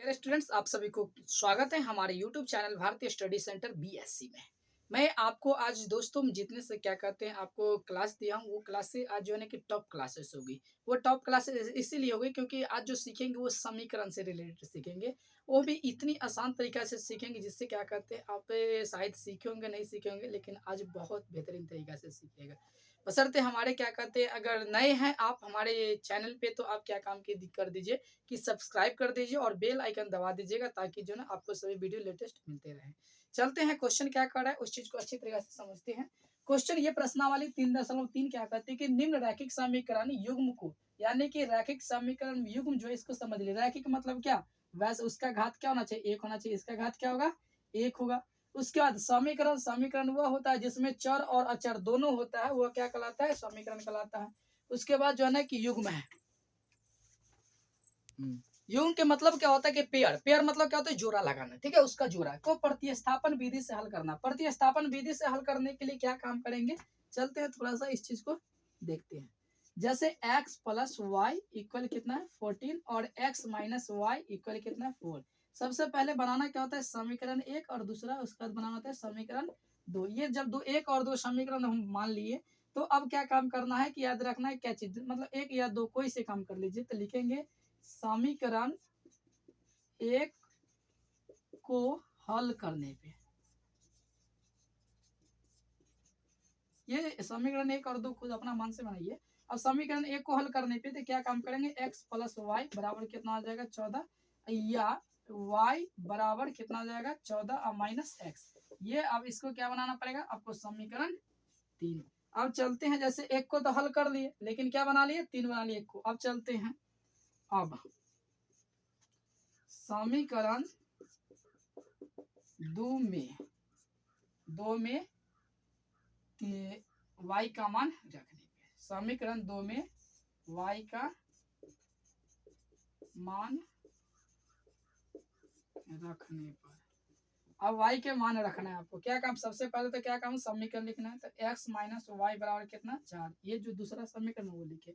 Dear students, आप सभी को स्वागत है हमारे यूट्यूब चैनल भारतीय स्टडी सेंटर बीएससी में। मैं आपको आज दोस्तों जितने से क्या कहते हैं आपको क्लास दिया हूँ, वो क्लासेस आज जो है ना कि टॉप क्लासेस होगी। वो टॉप क्लासेस इसीलिए होगी क्योंकि आज जो सीखेंगे वो समीकरण से रिलेटेड सीखेंगे। वो भी इतनी आसान तरीका से सीखेंगे जिससे क्या कहते हैं आप शायद सीखे होंगे नहीं सीखे होंगे, लेकिन आज बहुत बेहतरीन तरीका से सीखिएगा। बशर्ते हमारे क्या कहते हैं, अगर नए हैं आप हमारे चैनल पे तो आप क्या काम की कर दीजिए कि सब्सक्राइब कर दीजिए और बेल आइकन दबा दीजिएगा ताकि जो ना आपको सभी वीडियो लेटेस्ट मिलते रहे। चलते हैं क्वेश्चन क्या कर रहा है उस चीज को अच्छी तरीके से समझते हैं। क्वेश्चन ये प्रश्नावली 3.3 क्या कहती है कि निम्न रैखिक समीकरण युग्म को, यानी कि रैखिक समीकरण युग्म जो है इसको समझ लिया। रैखिक मतलब क्या, वैसे उसका घात क्या होना चाहिए, एक होना चाहिए। इसका घात क्या होगा, एक होगा। उसके बाद समीकरण, समीकरण वह होता है जिसमें चर और अचर दोनों होता है, वह क्या कहलाता है, समीकरण कहलाता है। उसके बाद जो है ना कि युग्म है। युग्म के मतलब क्या होता है कि पेयर, पेयर मतलब क्या होता है, जोड़ा लगाना, ठीक है, उसका जोड़ा को प्रतिस्थापन विधि से हल करना। प्रतिस्थापन विधि से हल करने के लिए क्या काम करेंगे, चलते हैं थोड़ा सा इस चीज को देखते हैं। जैसे x प्लस वाई इक्वल कितना है 14 और x माइनस वाई इक्वल कितना है 4। सबसे पहले बनाना क्या होता है, समीकरण एक, और दूसरा उसके बाद बनाना होता है समीकरण दो। ये जब दो, एक और दो समीकरण हम मान लिए तो अब क्या काम करना है कि याद रखना है क्या चीज, मतलब एक या दो कोई से काम कर लीजिए। तो लिखेंगे समीकरण एक को हल करने पे, ये समीकरण एक और दो खुद अपना मन से बनाइए। अब समीकरण एक को हल करने पे तो क्या काम करेंगे, x प्लस वाई बराबर कितना आ जाएगा 14, या y बराबर कितना आ जाएगा 14 और माइनस एक्स। ये अब इसको क्या बनाना पड़ेगा आपको, समीकरण तीन। अब चलते हैं, जैसे एक को तो हल कर लिए लेकिन क्या बना लिए, तीन बना लिए एक को। अब चलते हैं, अब समीकरण दो में y का मान रखने पे, समीकरण दो में y का मान रखने पर, अब y के मान रखना है आपको। क्या काम, सबसे पहले तो क्या काम, समीकरण लिखना है। तो x माइनस वाई बराबर कितना 4, ये जो दूसरा समीकरण वो लिखे।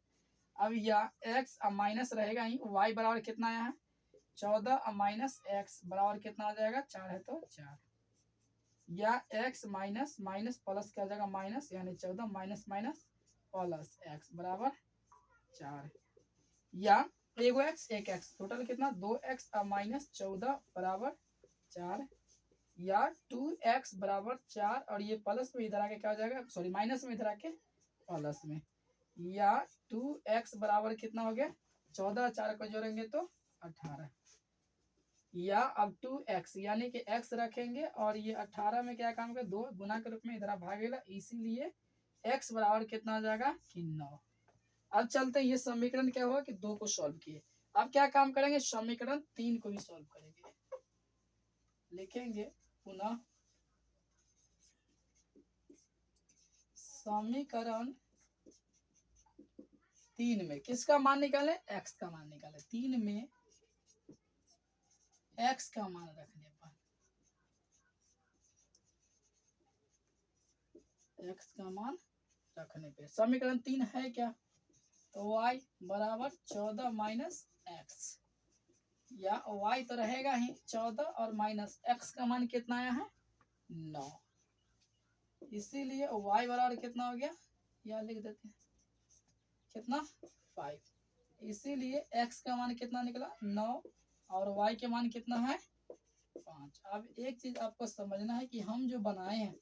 अब या x माइनस रहेगा ही, y बराबर कितना आया है 14 माइनस एक्स बराबर कितना आ जाएगा 4 है तो 4, या x माइनस माइनस प्लस क्या हो जाएगा माइनस, यानी 14 माइनस माइनस प्लस एक्स बराबर 4, या एगो एक्स एक एक्स टोटल कितना 2x माइनस 14 बराबर 4, या 2x बराबर 4 और ये प्लस में इधर आके क्या हो जाएगा, सॉरी माइनस में इधर आके प्लस में, या 2x बराबर कितना हो गया 14, 4 को जोड़ेंगे तो 18, या अब 2x यानी कि x रखेंगे और ये 18 में क्या काम कर, दो गुना के रूप में इधर भागेगा, इसीलिए x बराबर कितना आ जाएगा कि 9। अब चलते हैं, ये समीकरण क्या हुआ कि दो को सॉल्व किए। अब क्या काम करेंगे, समीकरण तीन को भी सॉल्व करेंगे। लिखेंगे पुनः समीकरण तीन में किसका मान निकाले, x का मान निकाले। तीन में x का मान रखने पर, x का मान रखने पे समीकरण तीन है क्या, तो y बराबर 14 माइनस एक्स, या y तो रहेगा ही 14 और माइनस x का मान कितना आया है 9, इसीलिए y बराबर कितना हो गया, यह लिख देते हैं कितना 5, इसीलिए x का मान कितना निकला 9 और y के मान कितना है 5। अब एक चीज आपको समझना है कि हम जो बनाए हैं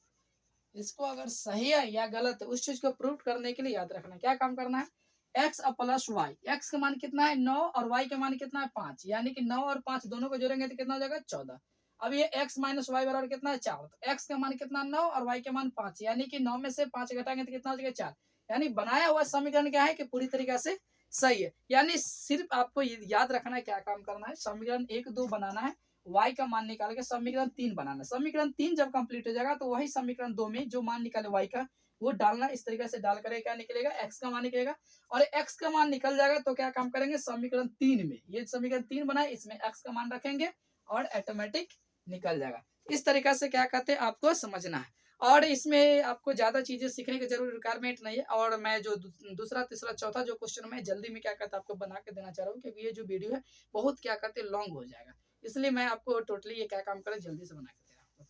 इसको अगर सही है या गलत है उस चीज को प्रूव करने के लिए याद रखना क्या काम करना है, x प्लस वाई, एक्स का मान कितना है 9 और y का मान कितना है 5, यानी कि 9 और 5 दोनों को जोड़ेंगे तो कितना हो जाएगा 14। अब ये x माइनस वाई बराबर कितना है 4, तो x का मान कितना 9 और y का मान 5, यानी कि 9 में से 5 घटाएंगे तो कितना हो जाएगा 4। यानी बनाया हुआ समीकरण क्या है कि पूरी तरीके से सही है। यानी सिर्फ आपको याद रखना है क्या काम करना है, समीकरण एक दो बनाना है, y का मान निकाल के समीकरण तीन बनाना। समीकरण तीन जब कंप्लीट हो जाएगा तो वही समीकरण दो में जो मान निकाले y का वो डालना। इस तरीके से डाल कर क्या निकलेगा, x का मान निकलेगा, और x का मान निकल जाएगा तो क्या काम करेंगे, समीकरण तीन में ये समीकरण तीन बनाए इसमें x का मान रखेंगे और ऑटोमेटिक निकल जाएगा। इस तरीके से क्या कहते हैं आपको समझना है, और इसमें आपको ज्यादा चीजें सीखने की जरूर रिक्वायरमेंट नहीं है। और मैं जो दूसरा तीसरा चौथा जो क्वेश्चन मैं जल्दी में क्या कहता है आपको बना के देना चाह रहा हूँ, क्योंकि ये जो वीडियो है बहुत क्या कहते हैं लॉन्ग हो जाएगा। इसलिए मैं आपको टोटली ये क्या काम करें जल्दी से बना के दे रहा हूँ।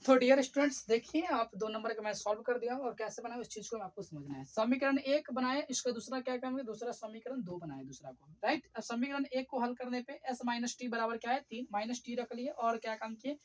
तो डियर स्टूडेंट्स देखिए, आप 2 नंबर का मैं सॉल्व कर दिया और कैसे बनाए उस चीज को आपको समझना है। समीकरण 1 बनाए, इसका दूसरा क्या काम है, दूसरा समीकरण 2 बनाए दूसरा को, राइट। अब समीकरण 1 को हल करने पे s माइनस टी बराबर क्या है 3, माइनस टी रख लिए और क्या काम किए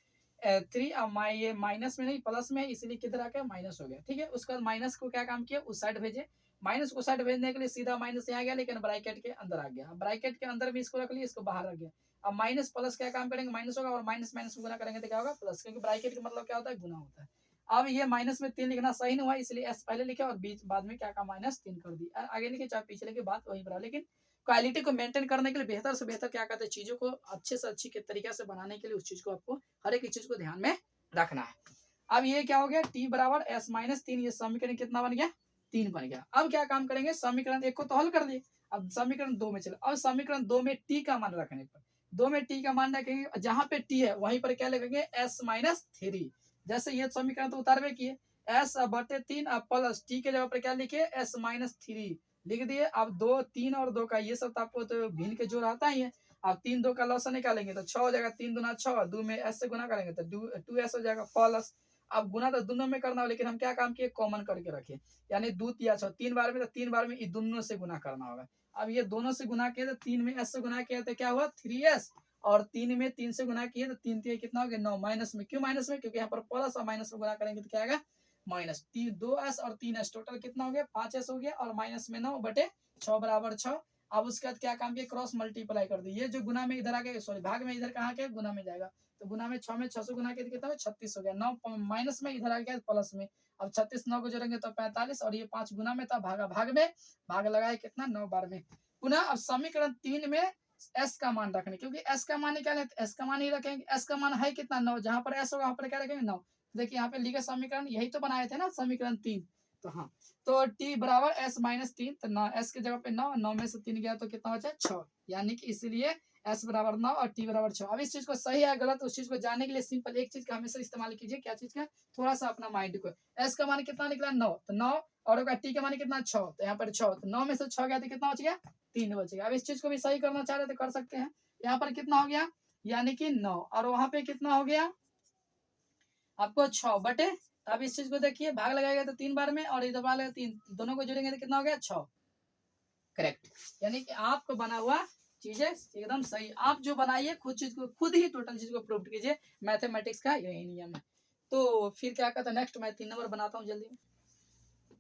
3। अब ये माइनस में नहीं प्लस में है, इसलिए किधर आ गया माइनस हो गया, ठीक है। उसके बाद माइनस को क्या काम किया उस साइड भेजे, माइनस को साइड भेजने के लिए सीधा माइनस यहाँ गया लेकिन ब्रैकेट के अंदर आ गया। ब्रैकेट के अंदर भी इसको रख लिया, इसको बाहर रख गया। अब माइनस प्लस क्या काम करेंगे माइनस होगा और माइनस माइनस गुना करेंगे तो क्या होगा प्लस, क्योंकि ब्रैकेट का मतलब क्या होता है गुना होता है। अब ये माइनस में 3 लिखना सही नहीं हुआ, इसलिए एस पहले लिखे और बीच बाद में क्या का -3 कर दी। आगे लिखे चाहे पीछे लिखे बात वही बना, लेकिन क्वालिटी को मेंटेन करने के लिए बेहतर से बेहतर क्या कहते हैं चीजों को अच्छे से अच्छी के तरीके से बनाने के लिए उस चीज को आपको हर एक चीज को ध्यान में रखना है। अब ये क्या हो गया टी बराबर s-3, ये समीकरण कितना बन गया 3 बन गया। अब क्या काम करेंगे समीकरण 1 को तो हल कर दिए, अब समीकरण 2 में चलो। अब समीकरण 2 में टी का मान रखने पर, 2 में टी का मान रखेंगे, जहां पे टी है वहीं पर क्या लिखेंगे s-3। जैसे ये समीकरण तो उतारवे किए s/3 अब प्लस टी के जगह पर क्या लिखे s-3 लिख दिए। अब 2 3 और 2 का ये सब तो आपको तो भिन्न के जोड़ आता ही है। अब 3 2 का लॉस निकालेंगे तो 6 हो जाएगा, 3 दूना 6, 2 में s से गुना करेंगे तो 2s हो जाएगा प्लस। अब गुना तो दोनों में करना हो, लेकिन हम क्या काम किए कॉमन करके रखे, यानी 2 तिया 6 3 बार में, तो 3 बार में ये दोनों से गुना करना होगा। अब ये दोनों से गुना किए तो 3 में s से गुना किया तो क्या हुआ 3s, और 3 में 3 से गुना किए तो 3 3 कितना हो गया 9, माइनस में क्यों माइनस में, क्योंकि यहाँ पर प्लस और माइनस में गुना करेंगे तो क्या आएगा माइनस। 2s और 3s टोटल कितना हो गया 5s हो गया, और माइनस में 9 बटे 6 बराबर 6। अब उसके बाद क्या काम किया क्रॉस मल्टीप्लाई कर दी, ये जो गुना में इधर आ गया सॉरी भाग में इधर कहाँ के गुना में जाएगा, तो गुना में 6 में 6 से गुना किया कितना हो 36 हो गया, 9 माइनस में इधर आ गया प्लस में। अब 36 9 को जोड़ेंगे तो 45, और ये 5 गुना में था भागा भाग में, भाग लगाए कितना 9 बार में। पुनः अब समीकरण 3 में एस का मान रखने, क्योंकि एस का मान क्या लेते एस का मान ही रखेंगे, एस का मान है कितना 9, जहां पर एस होगा वहां पर क्या रखेंगे 9। देखिए यहाँ पे लिखे समीकरण यही तो बनाए थे ना समीकरण 3, तो हाँ तो t बराबर s-3, तो 9 s की जगह पे 9, 9 में से 3 गया तो कितना बचा 6, यानी कि इसलिए s बराबर 9 और t बराबर 6। अब इस चीज को सही है गलत उस चीज को जानने के लिए सिंपल एक चीज का हमेशा इस्तेमाल कीजिए, क्या चीज का, थोड़ा सा अपना माइंड को। s का मान कितना निकला 9, तो 9 और t का मान कितना 6, तो यहाँ पर 6, तो 9 में से 6 गया तो कितना बच गया 3 बच गया। अब इस चीज को भी सही करना चाह रहे तो कर सकते हैं, यहाँ पर कितना हो गया यानी कि 9, और वहां पे कितना हो गया आपको 6 बटे। अब इस चीज को देखिए भाग लगाएगा तो 3 बार में, और इधर वाले 3 दोनों को जोड़ेंगे तो कितना हो गया 6, करेक्ट। यानी कि आपको बना हुआ चीजें एकदम सही, आप जो बनाइए खुद चीज को खुद ही टोटल चीज को प्रूव कीजिए, मैथमेटिक्स का यही नियम है। तो फिर क्या कहता है नेक्स्ट मैं 3 नंबर बनाता हूँ जल्दी।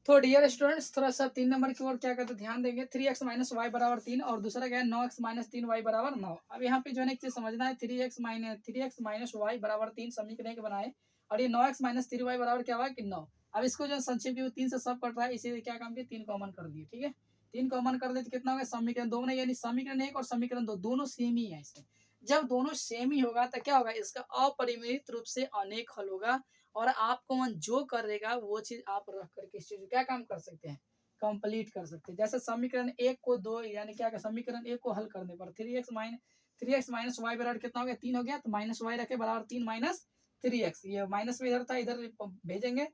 तो डियर स्टूडेंट्स थोड़ा सा 3 नंबर की ओर क्या कहते हैं ध्यान देंगे। 3x माइनस वाई बराबर 3, और दूसरा क्या है 9x माइनस 3y बराबर 9। अब यहाँ पे जो है एक चीज समझना है, 3x माइनस वाई बराबर 3 समीकरण के बनाए, और ये 9x माइनस 3y बराबर क्या हुआ कि 9। अब इसको जो संक्षेप की 3 से सब कट रहा है, इसीलिए क्या काम किया 3 कॉमन कर दिए, ठीक है। 3 कॉमन कर दे तो कितना होगा समीकरण 2 में, यानी समीकरण 1 और समीकरण 2 दोनों सेम ही है इसमें। जब दोनों सेम ही होगा तो क्या होगा इसका अपरिमित रूप से अनेक हल होगा, और आपको मन जो करेगा वो चीज आप रख करके इस चीज को क्या काम कर सकते हैं कंप्लीट कर सकते हैं। जैसे समीकरण 1 को 2 यानी क्या समीकरण 1 को हल करने पर 3x माइनस वाई बराबर कितना हो गया 3 हो गया, तो माइनस वाई रखे बराबर 3 माइनस 3x, ये माइनस में इधर था इधर भेजेंगे,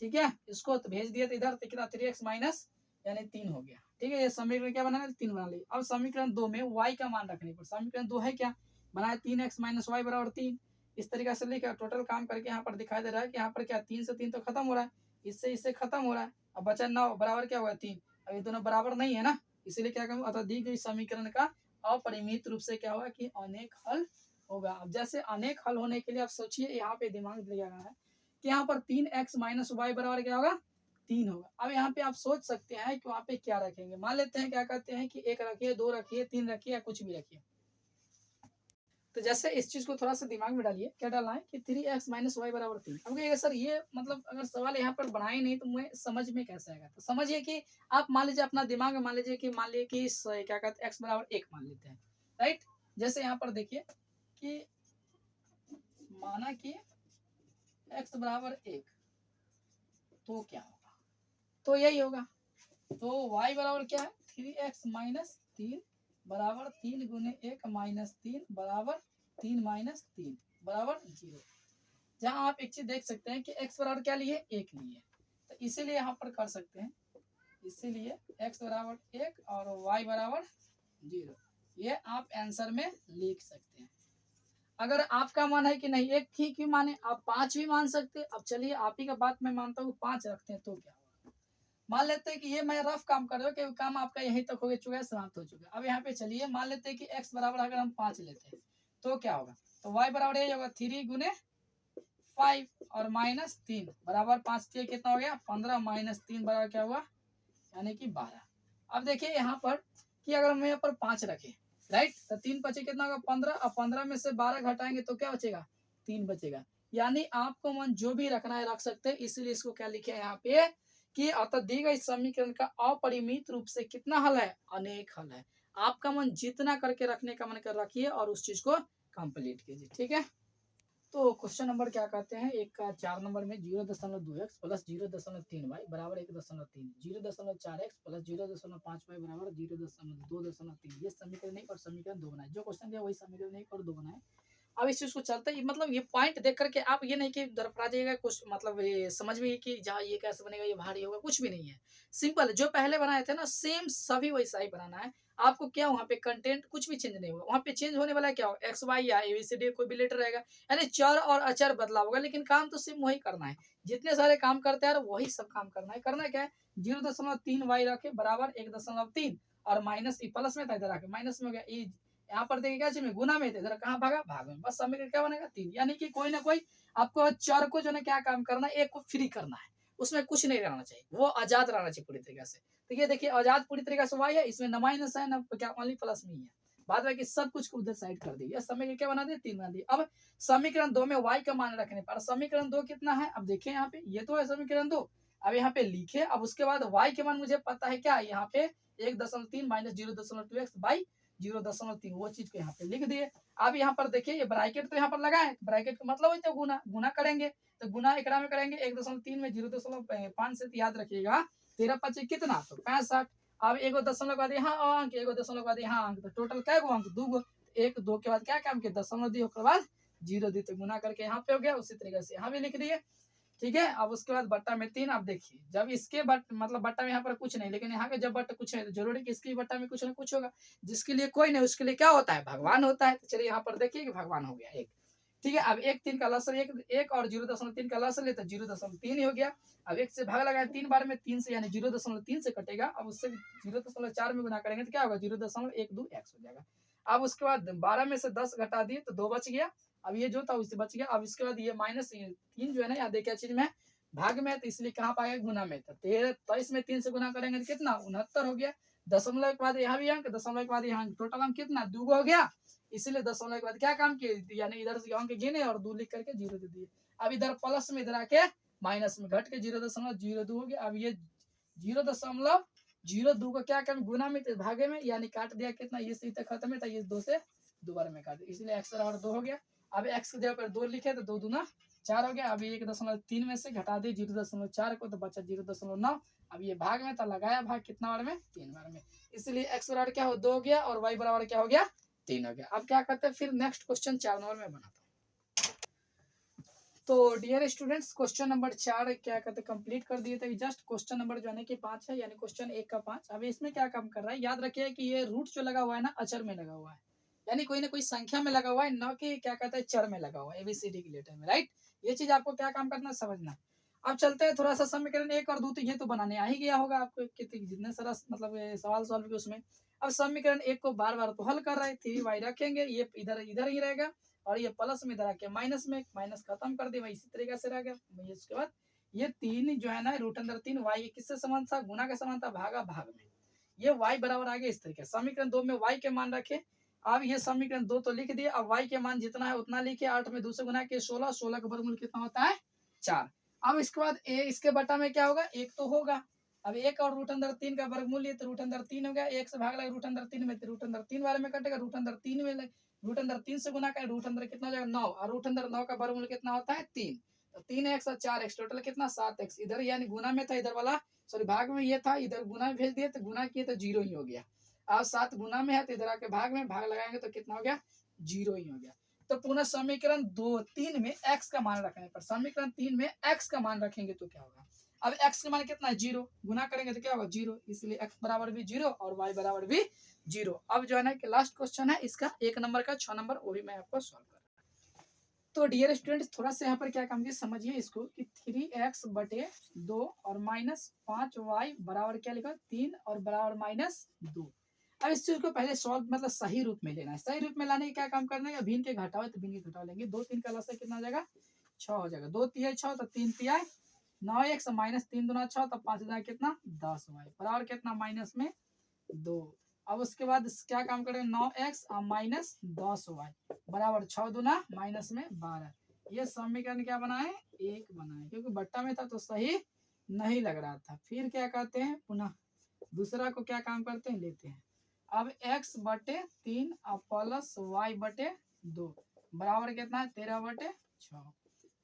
ठीक है। इसको तो भेज दिया तो इधर तो कितना 3x माइनस यानी 3 हो गया, ठीक है। ये समीकरण क्या बना 3 बना लिया। अब समीकरण 2 में y का मान रखने पर, समीकरण 2 है क्या बनाया 3x माइनस वाई बराबर 3, इस तरीके से लिखा टोटल काम करके यहाँ पर दिखाई दे रहा है कि यहाँ पर क्या 3 से 3 तो खत्म हो रहा है, इससे इससे खत्म हो रहा है, अब बचा 9 बराबर क्या हुआ 3। अब ये दोनों बराबर नहीं है ना, इसीलिए क्या करूँ अतः दी गई समीकरण का अपरिमित रूप से क्या होगा कि अनेक हल होगा। अब जैसे अनेक हल होने के लिए आप सोचिए यहाँ पे दिमाग दिया गया है कि यहाँ पर 3x माइनस वाई बराबर क्या होगा 3 होगा। अब यहाँ पे आप सोच सकते हैं कि वहाँ पे क्या रखेंगे, मान लेते हैं क्या कहते हैं कि 1 रखिए 2 रखिए 3 रखिए या कुछ भी रखिए। तो जैसे इस चीज को थोड़ा सा दिमाग में डालिए, क्या डालना है कि 3x माइनस वाई बराबर 3। अब कहिएगा सर ये मतलब अगर सवाल यहाँ पर बनाए नहीं तो मुझे समझ में कैसे आएगा, तो समझिए कि आप मान लीजिए अपना दिमाग में मान लीजिए कि क्या कहते हैं x बराबर 1 मान लेते हैं, राइट। जैसे यहाँ पर देखिए कि माना कि x बराबर 1, तो क्या होगा तो यही होगा, तो y बराबर क्या है 3x माइनस 3 बराबर 3 गुने 1 माइनस 3 बराबर 3 माइनस 3 बराबर 0। जहां आप एक चीज देख सकते हैं कि x बराबर क्या लिए 1 लिए, तो इसीलिए यहाँ पर कर सकते हैं, इसीलिए x बराबर 1 और y बराबर 0, ये आप आंसर में लिख सकते हैं। अगर आपका मन है कि नहीं एक ही क्यों माने, आप 5 भी मान सकते। अब चलिए आप ही का बात मैं मानता हूँ, 5 रखते हैं तो क्या होगा। मान लेते हैं कि ये मैं रफ काम कर रहा हूँ कि काम आपका यहीं तक हो चुका है, समाप्त हो चुका है। अब यहाँ पे चलिए मान लेते हैं कि x बराबर अगर हम 5 लेते हैं तो क्या होगा, तो y बराबर यही होगा 3 गुने 5 और -3 बराबर 5 कितना हो गया 15 -3 बराबर क्या हुआ यानी कि 12। अब देखिए यहाँ पर कि अगर हम यहाँ पर 5 रखें राइट, तो 3 बचे कितना होगा 15, अब 15 में से 12 घटाएंगे तो क्या बचेगा 3 बचेगा। यानी आपको मन जो भी रखना है रख सकते हैं। इसीलिए इसको क्या लिखे हैं यहाँ पे कि अतः दी गई समीकरण का अपरिमित रूप से कितना हल है, अनेक हल है। आपका मन जितना करके रखने का मन कर रखिए और उस चीज को कंप्लीट कीजिए, ठीक है। तो क्वेश्चन नंबर क्या कहते हैं, एक का 4 नंबर में 0.2x प्लस 0.3y बराबर 1.3, 0.4x प्लस 0.5y बराबर 0.2.3, ये समीकरण एक और समीकरण दो बनाए। जो क्वेश्चन दिया वही समीकरण एक और दो बनाए। अब इस चीज को चलते ही मतलब ये पॉइंट देख करके आप ये नहीं कि दरफरा जाइएगा कुछ, मतलब ये समझ में कि जहाँ ये कैसे बनेगा ये भारी होगा, कुछ भी नहीं है। सिंपल जो पहले बनाए थे ना सेम सभी वैसा ही बनाना है। आपको क्या वहाँ पे कंटेंट कुछ भी चेंज नहीं होगा, वहाँ पे चेंज होने वाला क्या होगा एक्स वाई या एबीसीडी कोई भी लेटर रहेगा, यानी चर और अचर बदलाव होगा, लेकिन काम तो सेम वही करना है। जितने सारे काम करते हैं वही सब काम करना है। करना क्या है 0.3 रखे बराबर 1.3 और माइनस प्लस में था इधर आके माइनस में हो गया। यहाँ पर देखिए क्या चीज में गुना में थे, इधर कहाँ भागा भाग में, बस समीकरण क्या बनेगा 3। यानी कि कोई ना कोई आपको चर को जो है क्या काम करना है, एक को फ्री करना है, उसमें कुछ नहीं रहना चाहिए, वो आजाद रहना चाहिए पूरी तरीके से। तो ये देखिए आजाद पूरी तरीके से वाई है, इसमें न माइनस है न क्या ओनली प्लस में ही है। बाद में सब कुछ को उधर साइड कर दी, समीकरण क्या बना दिया 3 बना दिया। अब समीकरण 2 में y का मान रखने पर समीकरण 2 कितना है, अब देखिए यहाँ पे ये तो है समीकरण 2। अब यहाँ पे लिखे, अब उसके बाद y के मान मुझे पता है क्या, यहाँ पे 1.3 माइनस 0.2x बाई 0.3 वो चीज को यहाँ पे लिख दिए। अब यहाँ पर देखिए ये ब्रैकेट तो यहाँ पर लगा है, ब्रैकेट का मतलब है तो गुना, गुना करेंगे तो गुना एकड़ा में करेंगे 1.3 में 0.5 से याद रखिएगा 13×5 कितना तो 65। अब एगो दशमलव बाद यहाँ अंक, एगो दशमलव बाद यहाँ अंक, तो टोटल क्या गो अंक 2 गो, 1 2 के बाद क्या काम किया दशमलव दिए उसके बाद 0 दी, तो गुना करके यहाँ पे हो गया। उसी तरीके से यहाँ भी लिख दिए, ठीक है। अब उसके बाद बट्टा में 3। अब देखिए जब इसके मतलब बट्टा में यहाँ पर कुछ नहीं, लेकिन यहाँ के जब बट्टा कुछ है तो जरूरी कि इसके बट्टा में कुछ ना कुछ होगा, जिसके लिए कोई नहीं उसके लिए क्या होता है भगवान होता है। तो चलिए यहाँ पर देखिए कि भगवान हो गया एक, ठीक है। अब 1 3 का लसन एक और 0.3 का लसन ले तो 0.3 ही हो गया। अब 1 से भाग लगाए 3 बार में 3 से यानी 0.3 से कटेगा। अब उससे 0.4 में गुना करेंगे तो क्या होगा 0.12x हो जाएगा। अब उसके बाद 12 में से 10 घटा दिए तो 2 बच गया। अब ये जो था उससे बच गया। अब इसके बाद ये -3 जो है ना यहाँ देखिए चीज में भाग में, तो इसलिए कहाँ पाएगा गुना में, तो 23 में 3 से गुना करेंगे तो कितना 69 हो गया। दशमलव के बाद यहाँ भी अंक, दशमलव के बाद यहाँ अंक, टोटल अंक कितना 2 हो गया। इसीलिए दशमलव के बाद क्या काम किए, यानी इधर से अंक गिने और 2 लिख करके 0 दे दिए। अब इधर प्लस में इधर आके माइनस में घट के 0.02 हो गया। अब ये 0.02 को क्या करें गुना में भागे में, यानी काट दिया कितना, ये से तक खत्म है तो ये 2 से दोबारा में काट दिया, इसलिए x बराबर 2 हो गया। अब x की जगह पर 2 लिखे तो 2 दूना 4 हो गया। अब 1.3 में से घटा दी 0.4 को तो बचा 0.9। अब ये भाग में था लगाया भाग कितना बार में 3 बार में, इसलिए x बराबर क्या हो 2 हो गया और y बराबर क्या हो गया 3 हो गया। अब क्या करते हैं फिर नेक्स्ट क्वेश्चन 4 नंबर में बनाता हूँ। तो डियर स्टूडेंट्स क्वेश्चन नंबर 4 क्या कहते हैं कंप्लीट कर दिए थे। जस्ट क्वेश्चन नंबर जो है कि 5 है, यानी क्वेश्चन 1 का 5। अब इसमें क्या काम कर रहा है याद रखिए कि ये रूट जो लगा हुआ है ना अचर में लगा हुआ है, यानी कोई ना कोई संख्या में लगा हुआ है, न कि क्या कहते हैं चर में लगा हुआ है एबीसीडी के लेटर में, राइट। ये चीज आपको क्या काम करना समझना। अब चलते हैं थोड़ा सा समीकरण 1 और 2 तो ये तो बनाने आ ही गया होगा आपको जितने सारा मतलब सवाल सॉल्व किए उसमें। अब समीकरण 1 को बार बार तो हल कर रहे 3y रखेंगे, ये इधर इधर ही रहेगा और ये प्लस में इधर आके माइनस में माइनस खत्म कर दिया, इसी तरीके से रह गया। इसके बाद ये 3 जो है ना √3 y किससे समान था गुना के समान था भागा भाग में, ये y बराबर आ गया इस तरीके। समीकरण 2 में y के मान रखे। अब ये समीकरण 2 तो लिख दिए, अब y के मान जितना है उतना लिखे, 8 में 2 से गुना के 16, 16 का वर्गमूल कितना होता है 4। अब इसके बाद a इसके बटा में क्या होगा 1 तो होगा। अब 1 और √3 का वर्गमूल लिए तो √3 हो गया, 1 से भाग लगा √3 में तो √3 बारे में कटेगा, √3 में √3 से गुना करें √3 कितना हो जाएगा 9 और √9 का वर्गमूल कितना होता है 3, तो 3x और 4x टोटल कितना 7x। इधर यानी गुना में था इधर वाला सॉरी भाग में ये था, इधर गुना में भेज दिए तो गुना किए तो 0 ही हो गया। अब 7 गुना में है तो इधर आके भाग में भाग लगाएंगे तो कितना हो गया 0 ही हो गया। तो पुनः समीकरण 3 में x का मान रखने पर समीकरण 3 में x का मान रखेंगे तो क्या होगा। अब x का मान कितना है 0, गुना करेंगे तो क्या होगा 0, इसलिए x बराबर भी 0 और y बराबर भी 0। अब जो है ना कि लास्ट क्वेश्चन है इसका 1 नंबर का 6 नंबर, वही मैं आपको सॉल्व कर तो डियर स्टूडेंट्स थोड़ा सा यहाँ पर क्या काम किया समझिए इसको कि 3x/2 और -5y बराबर क्या लिखा 3 और बराबर -2। अब इस चीज को पहले सॉल्व मतलब सही रूप में लेना है। सही रूप में लाने का क्या काम करना है, भिन्न के घटाओ है तो भिन्न के घटाओ लेंगे। 2 3 का लसा कितना हो जाएगा 6 हो जाएगा। 2 तिहाई 6 तो 3 तिहाई 9x -3 दूना 6 तो 5 हजार कितना 10y बराबर कितना -2। अब उसके बाद क्या काम करेंगे 9x और -10y बराबर 6 दूना -12। ये समीकरण क्या बना है 1 बना है, क्योंकि बट्टा में था तो सही नहीं लग रहा था। फिर क्या कहते हैं पुनः दूसरा को क्या काम करते हैं लेते हैं। अब x/3 और प्लस y/2 बराबर कितना है 13/6।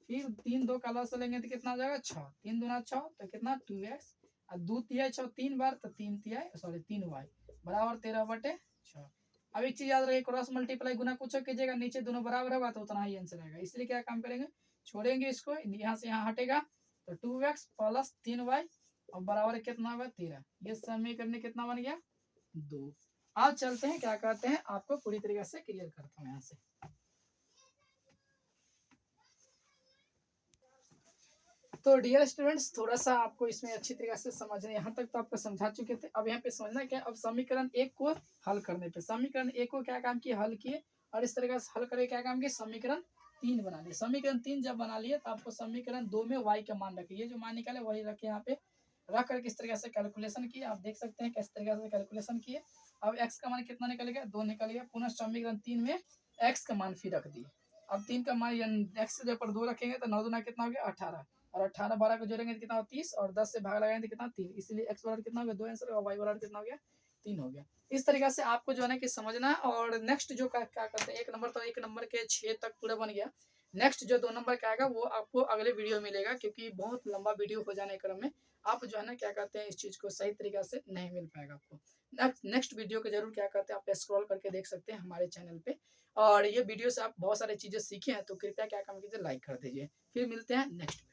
फिर 3 2 का लॉस लेंगे तो कितना हो जाएगा 6 3 दूना 6 तो कितना 2x और 2 तिहाई 6 3 बार तो 3 तिहाई सॉरी 3y बराबर 13/6। अब एक चीज याद रहे क्रॉस मल्टीप्लाई गुना कुछ कीजिएगा नीचे दोनों बराबर होगा तो उतना ही आंसर आएगा। इसलिए क्या काम करेंगे छोड़ेंगे इसको, यहाँ से यहाँ हटेगा तो 2x प्लस 3y और बराबर कितना होगा 13। ये समीकरण कितना बन गया 2। अब चलते हैं क्या कहते हैं आपको पूरी तरीके से क्लियर करता हूँ यहाँ से। तो डियर स्टूडेंट्स थोड़ा सा आपको इसमें अच्छी तरीके से समझने यहाँ तक तो आपको समझा चुके थे। अब यहाँ पे समझना क्या, अब समीकरण 1 को हल करने पे समीकरण 1 को क्या काम किया हल किए और इस तरीके से हल करके क्या काम किया समीकरण 3 बना लिए। समीकरण 3 जब बना लिए तो आपको समीकरण 2 में y का मान रखिए, ये जो मान निकाले वही रखे यहाँ पे रख कर किस तरीके से कैलकुलेशन किया आप देख सकते हैं किस तरीके से कैलकुलेशन किए। अब x का मान कितना निकल गया 2 निकल गया। पुनः समीकरण 3 में x का मान फिर रख दिए। अब 3 का मान x के ऊपर 2 रखेंगे तो 9 दूना कितना हो गया 18 और 18 12 को जोड़ेंगे तो कितना हो 30 और 10 से भाग लगाएंगे तो कितना 3। इसलिए x बराबर कितना हो गया 2 आंसर और y बराबर कितना हो गया 3 हो गया। इस तरीके से आपको जो है ना कि समझना है। और नेक्स्ट जो क्या करते हैं 1 नंबर तो 1 नंबर के 6 तक पूरा बन गया। नेक्स्ट जो 2 नंबर का आएगा वो आपको अगले वीडियो में मिलेगा, क्योंकि बहुत लंबा वीडियो हो जाने क्रम में आप जो है ना क्या कहते हैं इस चीज को सही तरीके से नहीं मिल पाएगा आपको। नेक्स्ट वीडियो को जरूर क्या कहते हैं आप स्क्रॉल करके देख सकते हैं हमारे चैनल पे। और ये वीडियो से आप बहुत सारी चीजें सीखे हैं तो कृपया क्या काम कीजिए लाइक कर दीजिए। फिर मिलते हैं नेक्स्ट।